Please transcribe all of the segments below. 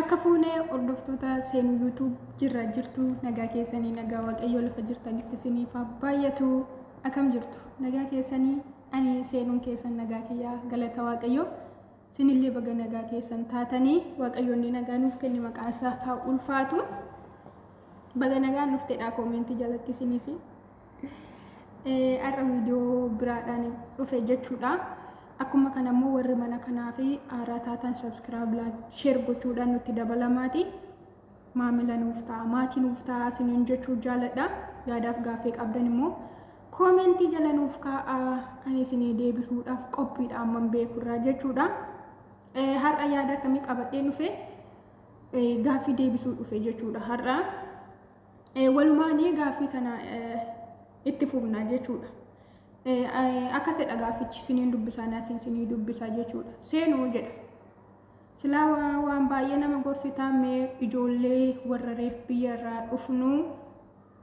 Harka fuunee hordoftoota seenuu YouTube jirra jirtu nagaa keessanii nagaa waaqayyo lafa jirtanitti isiniif baay'atu akkam jirtu nagaa keessanii ani seenuun keessan nagaa kiyyaa galata waaqayyo sinillee baga nagaa keessan taatanii waaqayyoonni nagaa nuuf kenni maqaan isaa haa ulfaatu baga nagaa nuuf ta'edha koomentii jalatti isinis arra viidiyoo biraadhaan dhufe jechuudha. Akkuma kanammoo warri mana kanaa fi haaraa taatan subscribe like share gochuudhaan nutti dabalamaati maamila nuuf ta'a maatii nuuf ta'a isiniin jechuu jaaladha. Yaadaaf gaaffii qabdan immoo koomentii jala nuuf kaa'aa ani isinii deebisuudhaaf qophiidha amman beekurraa jechuudha. Har'a yaada akkamii qabadhee dhufe gaaffii deebisuu dhufe jechuudha. Har'a walumaanii gaaffii sana itti fufna jechuudha. Akkasidha gaaffichi isiniin dubbisaa naasiin isinii dubbisaa jechuudha. Seenuu jedha. Silaa waan baay'ee nama gorsitaa mee ijoollee warra reef biyyarraa dhufnu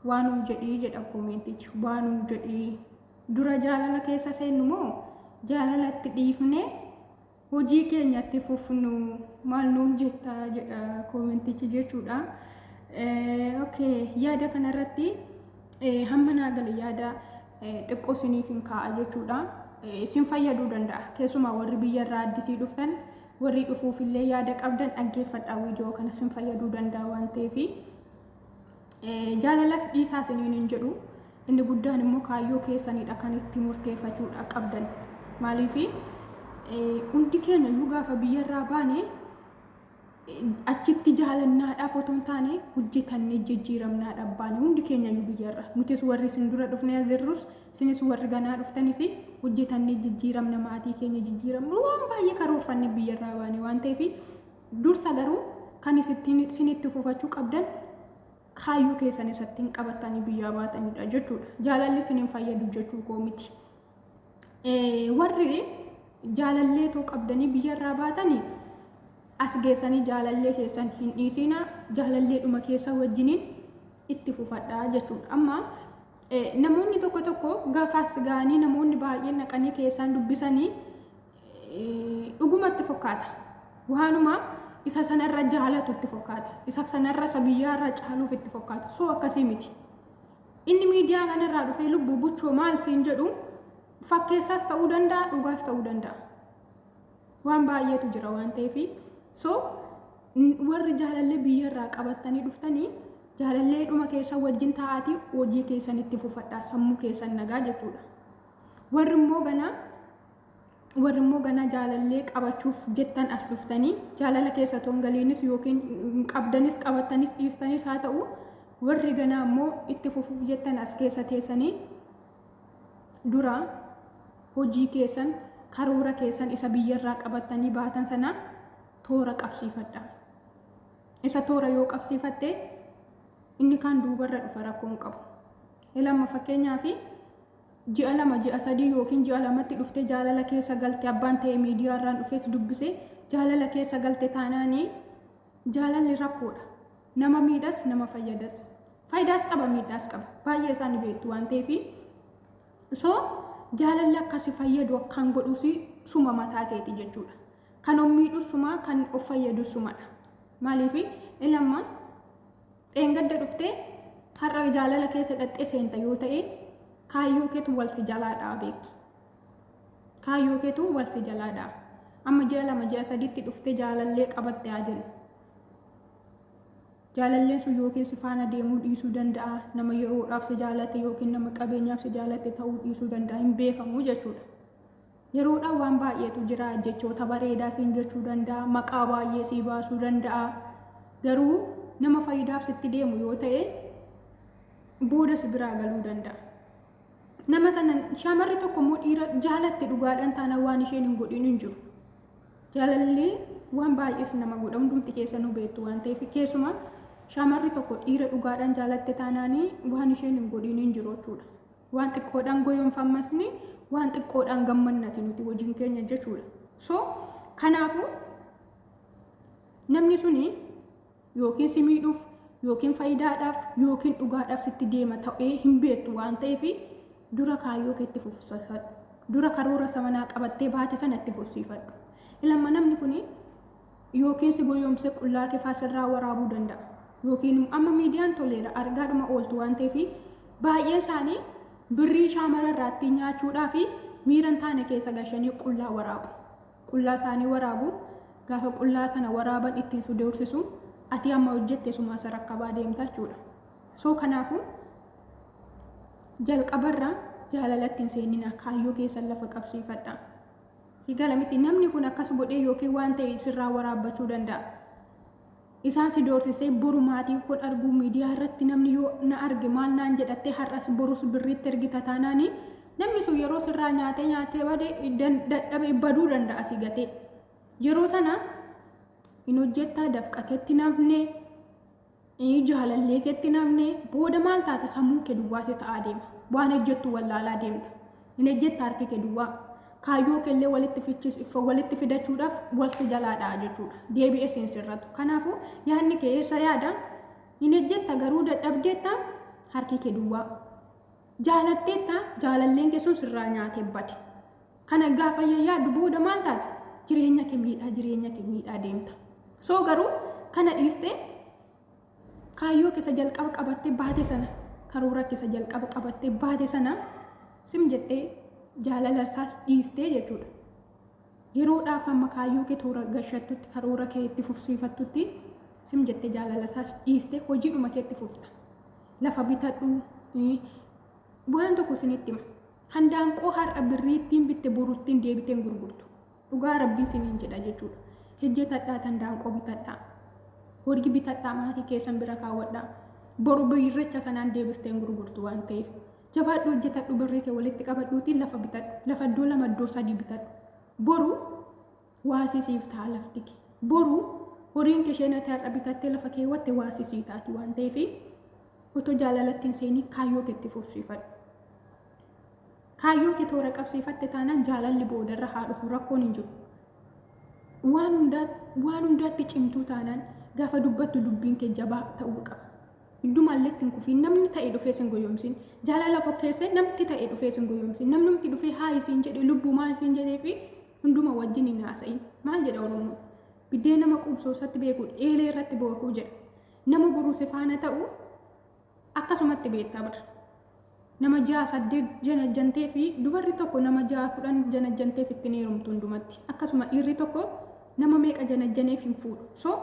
waanuu jedhii jedha koomentichi. Waanuu jedhii dura jaalala keessa seennu moo jaalalatti dhiifne hojii keenyatti fufnu maal nuun jetta jedha koomentichi jechuudha. Okay, yaada kanarratti hamma naa gala yaada xiqqoo isiniif hin kaa'a jechuudha. Isin fayyaduu danda'a. Keessumaa warri biyyarraa addisii dhuftan warri dhufuufillee yaada qabdan dhaggeeffadhaa viidiyoo kana isin fayyaduu danda'a waan ta'eef jaalalas dhiisaa isiniin hin jedhu. Inni guddaan immoo kaayyoo keessanidha kan itti murteeffachuudha qabdan. Maaliif hundi keenya iyyuu gaafa biyyarraa baane achitti jaalannaadhaaf otoo hin taane hojjetannee jijjiiramnaadhaaf baane hundi keenya iyyuu biyyarra. Nutis warri isin dura dhufnee jirrus isinis warri ganaa dhuftanis hojjetannee jijjiiramna maatii keenya jijjiiramnu waan baay'ee karoorfanne biyyarraa baane waan ta'eef dursa garuu kan isinitti fufachuu qabdan kaayyoo keessan isattiin qabatanii biyyaa baatanidha jechuudha. Jaalalli isiniin fayyadu jechuu koo miti. Warri jaalallee too qabdanii biyyarraa baatanii as geessanii jaalallee keessan hin dhiisina jaalalleedhuma keessa wajjiniin itti fufadhaa jechuudha. Amma namoonni tokko tokko gaafaas ga'anii namoonni baay'een naqanii keessaan dubbisanii dhugumatti fakkaata. Waanuma isa sanarra jaalatu itti fakkaata. Isa sanarra isa biyyaarra caaluuf itti fakkaata. So akkasii miti. Inni miidiyaa kanarraa dhufee lubbuu buchoo maal siin jedhu fakkeessaas ta'uu danda'a dhugaas ta'uu danda'a. Waan baay'eetu jira waan ta'eef so warri jaalallee biyyarraa qabatanii dhuftanii jaalallee dhuma keessa wajjin taa'atii hojii keessan itti fufadhaa sammuu keessan nagaa jechuudha. Warri immoo ganaa jaalallee qabachuuf jettan as dhuftanii jaalala keessa tongaliinis yookiin qabdanis qabattanis dhiistanis haa ta'u warri ganaa immoo itti fufuuf jettan as keessa teessanii dura hojii keessan karoora keessan isa biyyarraa qabattanii baatan sana toora qabsiifadha. Isa toora yoo qabsiifatte inni kan duubarra dhufa rakkoon qabu. Lamma fakkeenyaaf ji'a lama ji'a sadii yookiin ji'a lamatti dhuftee jaalala keessa galte abbaan ta'e miidiyaarraan dhufees dubbise jaalala keessa galte taanaanii jaalalli rakkoodha. Nama miidhas nama fayyadas. Faayidaas qaba miidhaas qaba. Baay'ee isaan beektu waan ta'eef so jaalalli akkasi fayyadu akkaan godhuus suma mataa keeti jechuudha. Kan miidhu suma kan of fayyadu sumadha. Maaliif lamma dheengadda dhuftee har'a jaalala keessa dhaxxee seenta yoo ta'e kaayyoo keetu wal si jalaadhaa beeki. Kaayyoo keetu wal si jalaadhaa. Amma ji'a lama ji'a sadiitti dhuftee jaalallee qabatte haa jennu. Jaalalleen sun yookiin si faana deemuu dhiisuu danda'a. Nama yeroodhaaf si jaalatte yookiin nama qabeenyaaf si jaalatte ta'uu dhiisuu danda'a hin beekamu jechuudha. Yeroodhaan waan baay'eetu jira jechoota bareedaa siin jechuu danda'a maqaa baay'ee sii baasuu danda'a garuu nama faayidaaf sitti deemu yoo ta'e booda si biraa galuu danda'a. Nama sana shamarri tokko immoo dhiira jaalatte dhugaadhaan taana waan isheen hin godhin hin jiru. Jaalalli waan baay'ees nama godha hundumti keessanuu beektu waan ta'eef keessumaa shamarri tokko dhiira dhugaadhaan jaalatte taanaanii waan isheen hin godhin hin jiru jechuudha. Waan xiqqoodhaan goyoonfammasni waan xiqqoodhaan gammannas nuti hojiin keenya jechuudha. So kanaafuu namni suni yookiin si miidhuuf yookiin faayidaadhaaf yookiin dhugaadhaaf sitti deema ta'ee hin beektu waan ta'eef dura kaayyoo keetti fufsiifadhu. Dura karoora samanaa qabattee baate sana itti fufsiifadhu. Lamma namni kuni yookiin si goyoomsee qullaa kee faasirraa waraabuu danda'a. Yookiin amma miidiyaan toleera argaadhuma ooltu waan ta'eef baay'een isaanii birrii shaamararraa ittiin nyaachuudhaa fi miira taane keessa gashanii qullaa waraabu. Qullaa isaanii waraabu gaafa qullaa sana waraaban ittiin su deursisu ati amma hojjette suma isa rakkabaa deemta jechuudha. So kanaafuu jalqabarraa jaalalatti hin seenina kaayyoo keessan lafa qabsiifadha. Si galamiti namni kun akkas godhee yookiin waan ta'e sirraa waraabbachuu danda'a. Isaan si doorsisee boru maatiin kun arguu miidiyaa irratti namni yoo na arge maal naan jedhattee har'as borus birriitti ergita taanaani namni sun yeroo sirraa nyaatee dadhabe baduu danda'a si gatee. Yeroo sana hin hojjettaa dafqakeetti namne jaalallee keetti namne booda maal taata sammuu kee duwwaa si ta'aa deema. Waan hojjettu wallaalaa deemta. Hin hojjetta harki kee duwwaa. Kaayyoo keellee walitti fidachuudhaaf walsi jalaadhaa jechuudha. Deebi'ee seensirratu. Kanaafuu yaadni kee eessa yaada? Hin hojjetta garuu dadhabdeetta harki kee duwwaa. Jaalatteetta jaalalleen kee sun sirraa nyaatee bade. Kana gaafa yaaddu booda maal taata? Jireenya kee miidhaa deemta. So garuu kana dhiistee kaayyoo keessa jalqaba qabattee baate sana karoora keessa jalqaba qabattee baate sana sim jettee jaalala isaas dhiistee jechuudha. Yeroodhaaf amma kaayyoo kee toora gashattutti karoora kee itti fufsiifattutti sim jettee jaalala isaas dhiistee hojiidhuma kee itti fufta. Lafa bitadhu waan tokko isinitti hima. Handaanqoo har'a birrii ittiin bitte boruttiin deebitee hin gurgurtu. Dhugaa rabbii isiniin jedha jechuudha. Hojjetadhaa handaanqoo bitadhaa. Horii bitadhaa maatii keessan bira kaawwadhaa. Boru birricha sanaan deebistee hin gurgurtu waan ta'eef. Jabaadhu hojjetadhu birrii kee walitti qabadhuutiin lafa bitadhu. Lafa iddoo 2 iddoo 3 bitadhu. Boru waasisiif ta'a lafti kee. Boru horiin kee isheen ati har'a bitattee lafa keewwatte waasisii taati waan ta'eef otoo jaalalatti hin seenin kaayyoo kee itti fufsiifadhu. Kaayyoo kee toora qabsiifatte taanaan jaalalli boodarra haa dhufu rakkoon hin jiru. Waan hundaatti cimtuu taanaan gaafa dubbattu dubbiin kee jabaa ta'uu qaba. Iddumallee ittiin kufiin namni ta'ee dhufee sin goyoomsin jaalala fakkeessee namni ta'ee dhufee sin goyoomsin namni dhufee haa isiin jedhee lubbuu maa isiin jedhee fi hunduma wajjin hin haasa'in maal jedha Oromoon biddeen nama qubsoosatti beekuu eelee irratti bookuu jedha nama buruuse faana ta'u akkasumatti beektaa bara nama 6-8 janajjantee fi dubarri tokko nama 6-10 janajjanteef ittiin heerumtu hundumatti akkasuma dhiirri tokko nama meeqa janajjaneef hin fuudhu so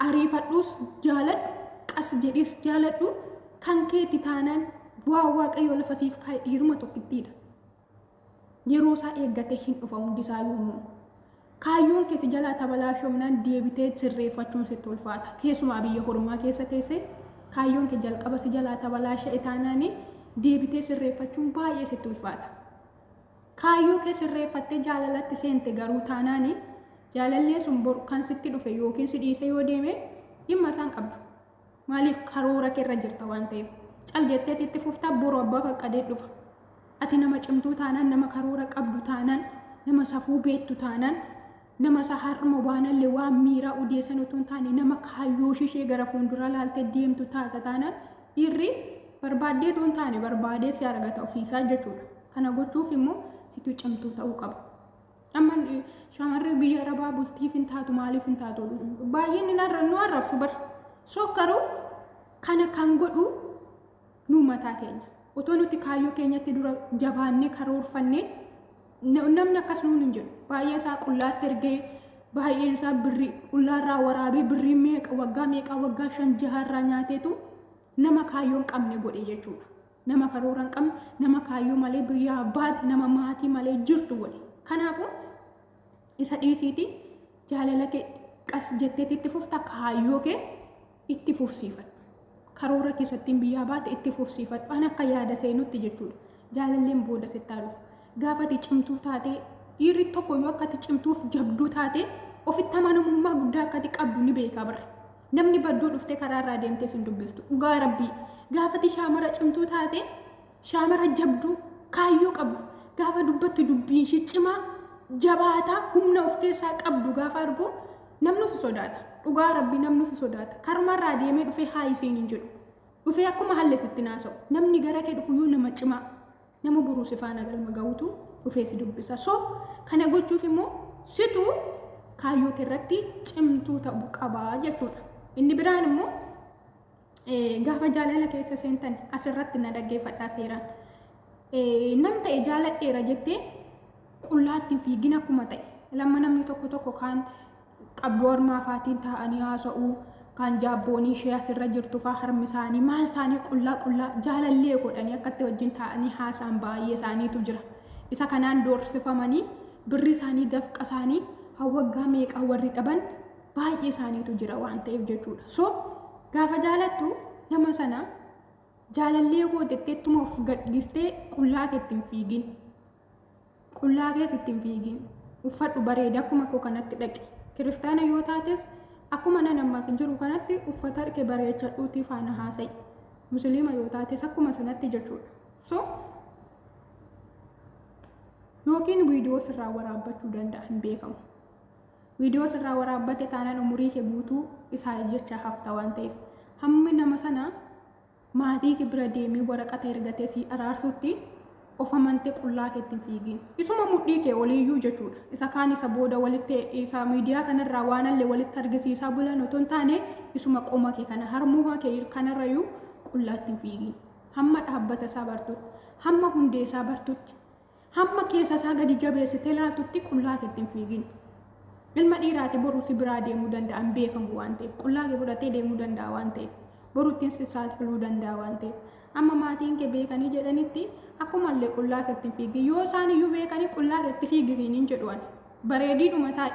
ariifadhuus jaaladhu qas jedhis jaaladhu kan keetti taanaan waaqayyo lafa siif kaa'e dhiiruma tokkittiidha. Yeroo isaa eeggatee hin dhufa hundisaa yommuu kaayyoon keessa jalaa tabalaashoomnaan deebitee sirreeffachuun sitti ulfaata. Keessumaa biyya hormaa keessa teessee kaayyoon kee jalqaba si jalaa tabalaasha taanaan deebitee sirreeffachuun baay'ee sitti ulfaata. Kaayyoo kee sirreeffattee jaalalatti seente garuu taanaan jaalallee sun kan sitti dhufe yookiin si dhiise yoo deeme dhimma isaan qabdu. Maaliif karoora kee irra jirta waan ta'eef cal jettee itti fuftaa boru abbaa faqqadee dhufa. Ati nama cimtuu taanaan nama karoora qabdu taanaan nama safuu beektu taanaan nama saharma waanallee waan miiraa odeessan utuu hin taane nama kaayyoo ishee gara fuulduraa laaltee deemtu taata taanaan dhiirri barbaaddeetu hin taane barbaadee si argata ofiisaa jechuudha. Kana gochuuf immoo situ cimtuu ta'uu qaba. Amma shamarree biyya arabaa bultiif hin taatu maaliif hin taatu baay'een nu arrabsu bar sokkaruu kana kan godhu nu mataa keenya. Otoo nuti kaayyoo keenyatti dura jabaannee karoorfannee namni akkas nuun hin jiru. Baay'een isaa qullaatti ergee baay'een isaa birrii qullaarraa waraabee birrii meeqa waggaa 5-6 irraa nyaateetu nama kaayyoo hin qabne godhe jechuudha. Nama karoora hin qabne nama kaayyoo malee biyya abbaati nama maatii malee jirtu godhe. Kanaafuu isa dhiisiiti jaalala kee qas jetteetti itti fufta kaayyoo kee itti fufsiifadhu. Karoora keessatti biyya baate itti fufsiifadhu an akka yaada seenutti jechuudha. Jaalalleen booda sitti dhufu. Gaafa ati cimtuu taate dhiirri tokko yoo akka ati cimtuuf jabduu taate ofitti amanamummaa guddaa akka ati qabdu ni beeka bara. Namni badduu dhuftee karaarraa deemtee sin dubbiftu. Dhugaa rabbii gaafa ati shaamara cimtuu taate shaamara jabduu kaayyoo qabdu gaafa dubbattu dubbiin ishee cimaa jabaataa humna of keessaa qabdu gaafa argu namni si sodaata. Dhugaa rabbii namni si sodaata. Karmarraa deemee dhufee haa isiin hin jedhu. Dhufee akkuma halle sitti naasa'u. Namni gara kee dhufu nama cimaa nama buruuse faana galma ga'utu dhufee si dubbisa. So kana gochuuf immoo situ kaayyoo irratti cimtuu ta'uu qabaa jechuudha. Inni biraan immoo gaafa jaalala keessa seentan asirratti na dhaggeeffadhaa seeraan. Nam ta'e jaaladheera jettee qullaatti fiigina akkuma ta'e lamma namni tokko kaan qabduu ormaa faatiin taa'anii haasa'uu kan jaabboonii ishee asirra jirtu faa harmi isaanii maal isaanii qullaa jaalallee godhanii akkatti wajjin taa'anii haasaan baay'ee isaaniitu jira. Isa kanaan doorsifamanii birri isaanii dafqa isaanii hawwaggaa meeqaa warri dhaban baay'ee isaaniitu jira waan ta'eef jechuudha. So gaafa jaalattu nama sana jaalallee gootetteettuma of gadhiistee qullaa keetti hin fiigin. Qullaa keessa ittiin fiigin. Uffadhu bareeda akkuma koo kanatti dhaqi. Kiristaana yoo taates akkuma nama jiru kanatti uffata harkee bareechadhuutii faana haasa'i. Musliima yoo taates akkuma sanatti jechuudha. So yookiin viidiyoo sirraa waraabbachuu danda'a hin beekamu. Viidiyoo sirraa waraabbate taanaan umurii kee guutuu isaa jecha hafta waan ta'eef hammi nama sana maatii kee bira deemee waraqata ergatee si araarsutti of amantee qullaa keetti hin fiigin. Isuma mudhii kee oliiyyuu jechuudha. Isa kaan isa booda walitti isa miidiyaa kanarraa waan allee walitti argisiisaa bulan otoo hin taane isuma qoma kee kana harmuma kee kanarrayyuu qullaatti hin fiigin. Hamma dhaabbata isaa bartutti, hamma hundee isaa bartutti, hamma keessa isaa gadi jabeessitee ilaaltutti qullaa keetti hin fiigin. Ilma dhiiraati boru si biraa deemuu danda'a hin beekamu waan ta'eef qullaa kee fudhatee deemuu danda'a waan ta'eef boruttiin si saaxiluu danda'a waan ta'eef amma maatiin kee beekanii jedhanitti akkumallee qullaa keetti hin fiigin. Yoo isaan iyyuu beekanii qullaa keetti fiigisiin hin jedhuan bareedii dhuma taa'e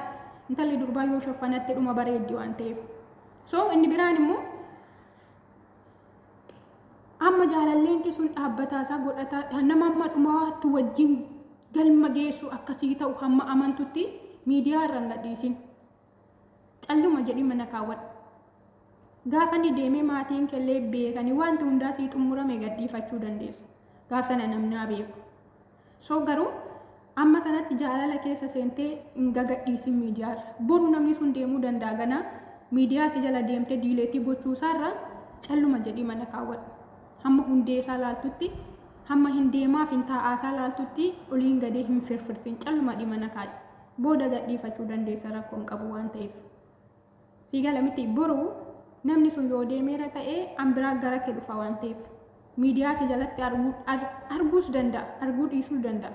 intalli durbaa yoo shaffanatti dhuma bareeddi waan ta'eef. So inni biraan immoo amma jaalalleen kee sun dhaabbataa isaa godhataa nama amma dhumaatti wajjin galma geessu akkasii ta'u hamma amantutti miidiyaa irra hin gadhiisin. Calluma jedhi mana kaawwadhu. Gaafa ni deemee maatiin kellee beekanii wanti hundaa sii xumurame gadhiifachuu dandeessu. Gaaf sana namni beeku. So garuu amma sanatti jaalala keessa seentee hin gadhiisin miidiyaarra. Boru namni sun deemuu danda'a ganaa miidiyaa kee jala deemtee diileetii gochuu isaarra calluma jedhi mana kaawwadhu. Hamma hundee isaa laaltutti hamma hin deemaaf hin taa'aa isaa laaltutti oliin gadee hin firfirsin calluma dhii mana kaa'i. Booda gadhiifachuu dandeessa rakkoo hin qabu waan ta'eef. Si gala miti boru namni sun yoo deemeera ta'ee an biraa gara kee dhufa waan ta'eef miidiyaa kee jalatti arguus danda'a arguu dhiisuu danda'a.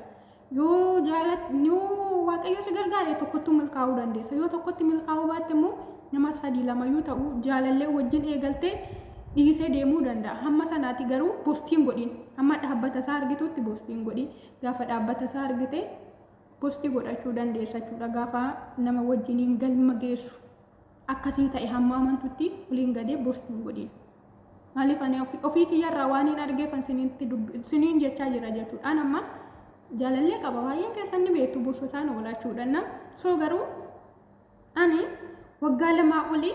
Yoo waaqayyo si gargaare tokkotti milkaa'uu dandeessa. Yoo tokkotti milkaa'uu baatte immoo nama 2-2 ta'u jaalallee wajjin eegaltee dhiisee deemuu danda'a. Hamma sanaati garuu postiin godhin. Hamma dhaabbata isaa argitutti postiin godhin. Gaafa dhaabbata isaa argite postii godhachuu dandeessa jechuudha. Gaafa nama wajjiniin galma geessu akkasii ta'e hamma amantutti waliin gadee postiin godhin. Maaliif ani ofii kiyyarraa waan hin argeeffan siniin jechaa jira jechuudha. An amma jaalallee qaba baay'een keessan ni beektu bosotaan oolachuudha. So garuu ani waggaa 2 olii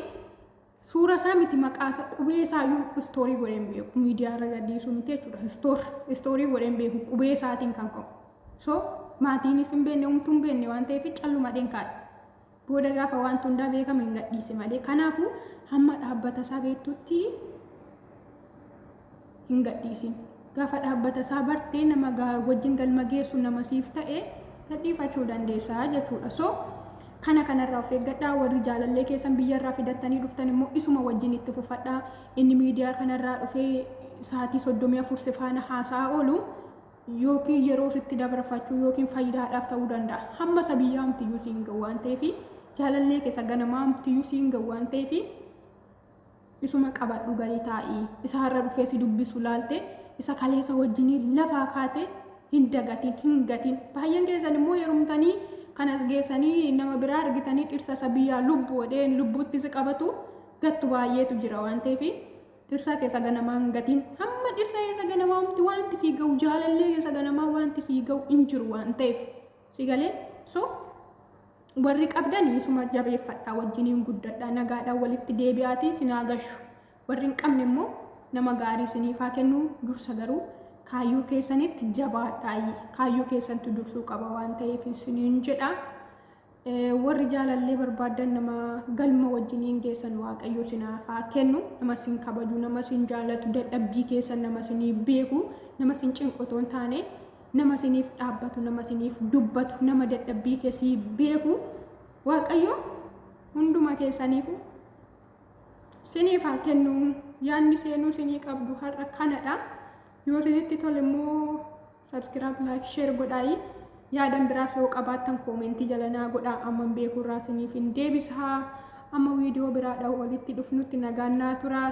suura isaa miti maqaa qubee isaayyuu istoorii godheen beeku miidiyaa irra gadhiisuu miti jechuudha. Istoorii godheen beeku qubee isaatiin kan qabu. So maatiinis hin beekne humtuu hin beekne waan ta'eef calluma dheenkaadha. Booda gaafa waan hundaa beekame hin gadhiise malee. Kanaafuu hamma dhaabbata isaa beektutti hin gadhiisin. Gaafa dhaabbata isaa bartee nama wajjin galma geessu nama siif ta'e gadhiifachuu dandeessa jechuudha. So kanarraa of eeggadhaa. Warri jaalallee keessan biyyarraa fidattanii dhuftan immoo isuma wajjin itti fufadhaa. Inni miidiyaa kanarraa dhufee sa'aatii 34 si faana haasa'aa oolu yookiin yeroo sitti dabarfachuu yookiin faayidaadhaaf ta'uu danda'a. Hamma isa biyyaa humtiyyuu siin ga'u waan ta'eef jaalallee keessa ganamaa humtiyyuu siin ga'u waan ta'eef isuma qabadhu galii taa'ii. Isa har'a dhufee si dubbisu laalte isa kaleessa wajjiniin lafaa kaate hin gatin. Baay'een keessan immoo yerumtanii kanas geessanii nama biraa argitanii dhirsa isa biyyaa lubbuutti si qabatu gattu baay'eetu jira waan ta'eef dhirsa keessa ganamaa hin gatin. Hamma dhirsa keessa ganamaa wanti sii ga'u jaalallee keessa ganamaa wanti sii ga'u hin jiru waan ta'eef si galee. So warri qabdan isuma jabeeffadhaa wajjiniin guddadhaa nagaadhaan walitti deebi'aatii sinaa gashu. Warri hin qabne immoo nama gaarii siniifaa kennu dursa garuu kaayyoo keessanitti jabaadhaa. Kaayyoo keessantu dursuu qaba waan ta'eef isiniin jedha. Warri jaalallee barbaadan nama galma wajjiniin geessan waaqayyo sinaafaa kennu. Nama sin kabaju, nama sin jaalatu, dadhabbii keessan nama siniif beeku, nama sin cinqotoo hin taane nama siniif dhaabbatu, nama siniif dubbatu, nama dadhabbii keessii beeku waaqayyo hunduma keessaniifu siniif haa kennu. Yaanni seenuu sinii qabdu har'a kanadha. Yoo isinitti tole immoo subscribe, like, share godhaa. Yaadan biraas yoo qabaattan koomentii jala naa godhaa. Amma beekurraa siniif hin deebisaa. Amma viidiyoo biraadhaan walitti dhufnutti nagaan naa turaa.